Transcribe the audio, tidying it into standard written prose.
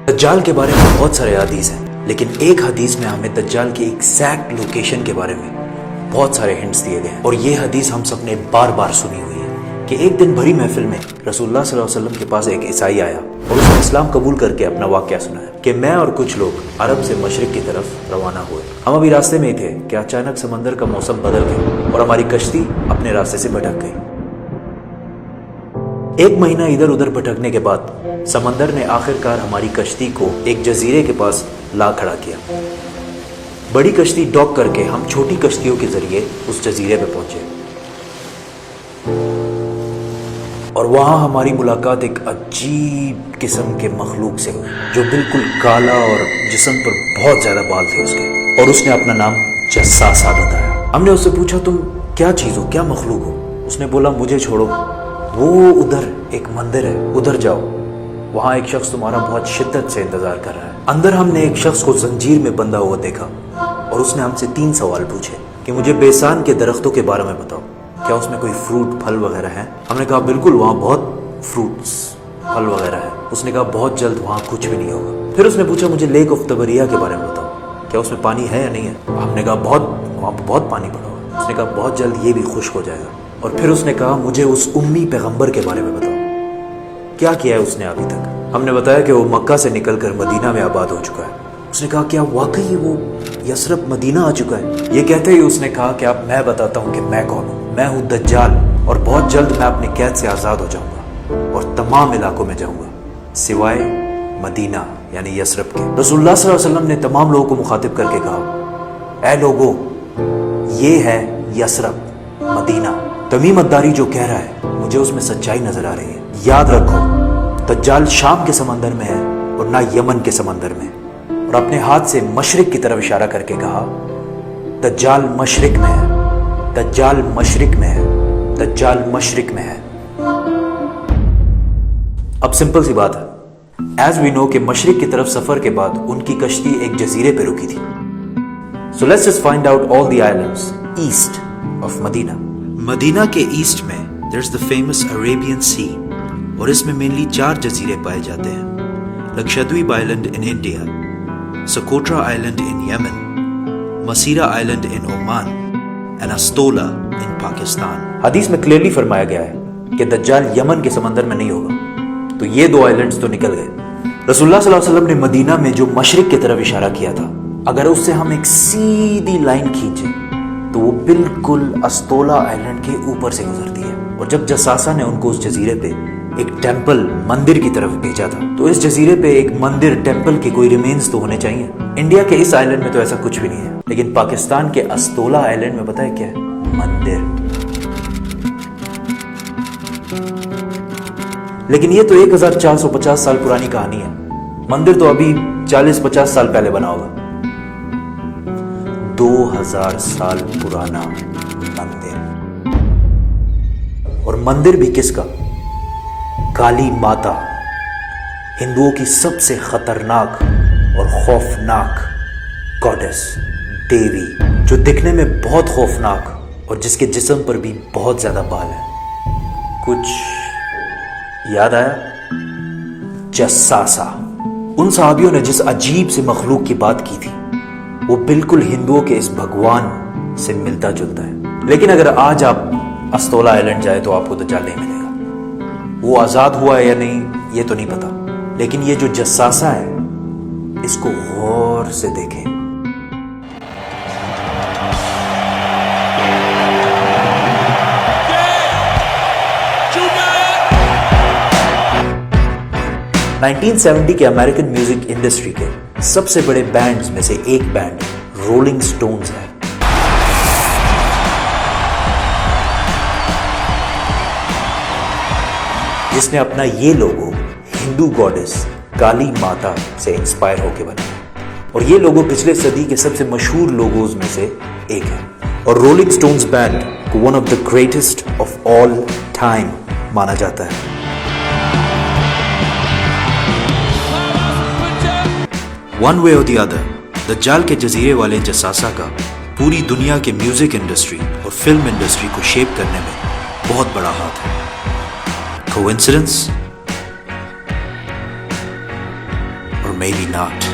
دجال کے بارے میں بہت سارے حدیث ہیں، لیکن ایک حدیث میں ہمیں دجال کی ایگزیکٹ لوکیشن کے بارے میں بہت سارے ہنٹس دیے گئے ہیں، اور یہ حدیث ہم سب نے بار بار سنی ہوئی ہے کہ ایک دن بھری محفل میں رسول اللہ صلی اللہ علیہ وسلم کے پاس ایک عیسائی آیا اور اس نے اسلام قبول کر کے اپنا واقعہ سنایا کہ میں اور کچھ لوگ عرب سے مشرق کی طرف روانہ ہوئے، ہم ابھی راستے میں ہی تھے کہ اچانک سمندر کا موسم بدل گیا اور ہماری کشتی اپنے راستے سے بھٹک گئی۔ ایک مہینہ ادھر ادھر بھٹکنے کے بعد سمندر نے آخر کار ہماری کشتی کو ایک جزیرے کے پاس لا کھڑا کیا۔ بڑی کشتی ڈاک کر کے ہم چھوٹی کشتیوں کے ذریعے اس جزیرے پہ پہنچے، اور وہاں ہماری ملاقات ایک عجیب قسم کے مخلوق سے ہوئی جو بالکل کالا اور جسم پر بہت زیادہ بال تھے اس کے، اور اس نے اپنا نام جساسا بتایا۔ ہم نے اس سے پوچھا تم کیا چیز ہو، کیا مخلوق ہو؟ اس نے بولا مجھے چھوڑو، وہ ادھر ایک مندر ہے، ادھر جاؤ، وہاں ایک شخص تمہارا بہت شدت سے انتظار کر رہا ہے۔ اندر ہم نے ایک شخص کو زنجیر میں بندھا ہوا دیکھا اور اس نے ہم سے 3 سوال پوچھے کہ مجھے بیسان کے درختوں کے بارے میں بتاؤ، کیا اس میں کوئی فروٹ پھل وغیرہ ہیں؟ ہم نے کہا بالکل، وہاں بہت فروٹس پھل وغیرہ ہے۔ اس نے کہا بہت جلد وہاں کچھ بھی نہیں ہوگا۔ پھر اس نے پوچھا مجھے لیک آف تبریہ کے بارے میں بتاؤ، کیا اس میں پانی ہے یا نہیں ہے؟ ہم نے کہا وہاں بہت پانی پڑا ہوا ہے۔ اس نے کہا بہت جلد یہ بھی خشک ہو جائے گا۔ اور پھر اس نے کہا مجھے اس امی پیغمبر کے بارے میں بتاؤ، کیا کیا ہے اس نے ابھی تک؟ ہم نے بتایا کہ وہ مکہ سے نکل کر مدینہ میں آباد ہو چکا ہے۔ اس نے کہا کیا واقعی وہ یثرب مدینہ آ چکا ہے؟ یہ کہتے ہی اس نے کہا کہ اب میں بتاتا ہوں کہ میں کون ہوں، میں ہوں دجال، اور بہت جلد میں اپنی قید سے آزاد ہو جاؤں گا اور تمام علاقوں میں جاؤں گا سوائے مدینہ یعنی یثرب کے۔ رسول اللہ صلی اللہ علیہ وسلم نے تمام لوگوں کو مخاطب کر کے کہا اے لوگو، یہ ہے یثرب مدینہ۔ تمیم الداری جو کہہ رہا ہے مجھے اس میں سچائی نظر آ رہی ہے۔ یاد رکھو دجال شام کے سمندر میں ہے اور نہ یمن کے سمندر میں۔ اور اپنے ہاتھ سے مشرق کی طرف اشارہ کر کے کہا دجال مشرق میں ہے، دجال مشرق میں ہے، دجال مشرق میں ہے۔ اب سمپل سی بات ہے، ایز وی نو کہ مشرق کی طرف سفر کے بعد ان کی کشتی ایک جزیرے پہ رکی تھی۔ So let's just find out all the islands east of مدینہ۔ مدینہ کے ایسٹ میں there's the famous Arabian Sea، اور اس میں مینلی 4 جزیرے پائے جاتے ہیں: Lakshadweep island in India, Socotra island in Yemen, Masirah island in Oman, and Astola in Pakistan. حدیث میں کلیئرلی فرمایا گیا ہے کہ دجال یمن کے سمندر میں نہیں ہوگا، تو یہ 2 آئلینڈز تو نکل گئے۔ رسول اللہ صلی اللہ علیہ وسلم نے مدینہ میں جو مشرق کی طرف اشارہ کیا تھا، اگر اس سے ہم ایک سیدھی لائن کھینچیں تو وہ بالکل استولا آئلینڈ کے اوپر سے گزرتی ہے۔ اور جب جساسا نے ان کو اس جزیرے پہ ایک ٹیمپل مندر کی طرف بھیجا تھا، تو اس جزیرے پہ ایک مندر ٹیمپل کے کوئی ریمینز تو ہونے چاہیے۔ انڈیا کے اس آئلینڈ میں تو ایسا کچھ بھی نہیں ہے، لیکن پاکستان کے استولا آئلینڈ میں پتہ ہے کیا ہے؟ مندر۔ لیکن یہ تو 1450 سال پرانی کہانی ہے، مندر تو ابھی 40-50 سال پہلے بنا ہوگا۔ 2000 سال پرانا مندر، اور مندر بھی کس کا؟ کالی ماتا، ہندوؤں کی سب سے خطرناک اور خوفناک گاڈس، دیوی، جو دکھنے میں بہت خوفناک اور جس کے جسم پر بھی بہت زیادہ بال ہیں۔ کچھ یاد آیا؟ جساسا۔ ان صحابیوں نے جس عجیب سے مخلوق کی بات کی تھی وہ بالکل ہندوؤں کے اس بھگوان سے ملتا جلتا ہے۔ لیکن اگر آج آپ استولا آئلینڈ جائے تو آپ کو دجال نہیں ملے گا۔ وہ آزاد ہوا ہے یا نہیں یہ تو نہیں پتا، لیکن یہ جو جساسا ہے اس کو غور سے دیکھیں۔ نائنٹین 1970 کے امریکن میوزک انڈسٹری کے سب سے بڑے بینڈز میں سے ایک بینڈ رولنگ سٹونز ہے۔ جس نے اپنا یہ لوگو ہندو گاڈس کالی ماتا سے انسپائر ہو کے بنایا، اور یہ لوگو پچھلے صدی کے سب سے مشہور لوگوز میں سے ایک ہے، اور رولنگ سٹونز بینڈ کو one of the greatest of all time مانا جاتا ہے۔ ون وے اور دی ادر، دجال کے جزیرے والے جساسا کا پوری دنیا کے میوزک انڈسٹری اور فلم انڈسٹری کو شیپ کرنے میں بہت بڑا ہاتھ ہے۔ کوئنسیڈنس؟ اور maybe not.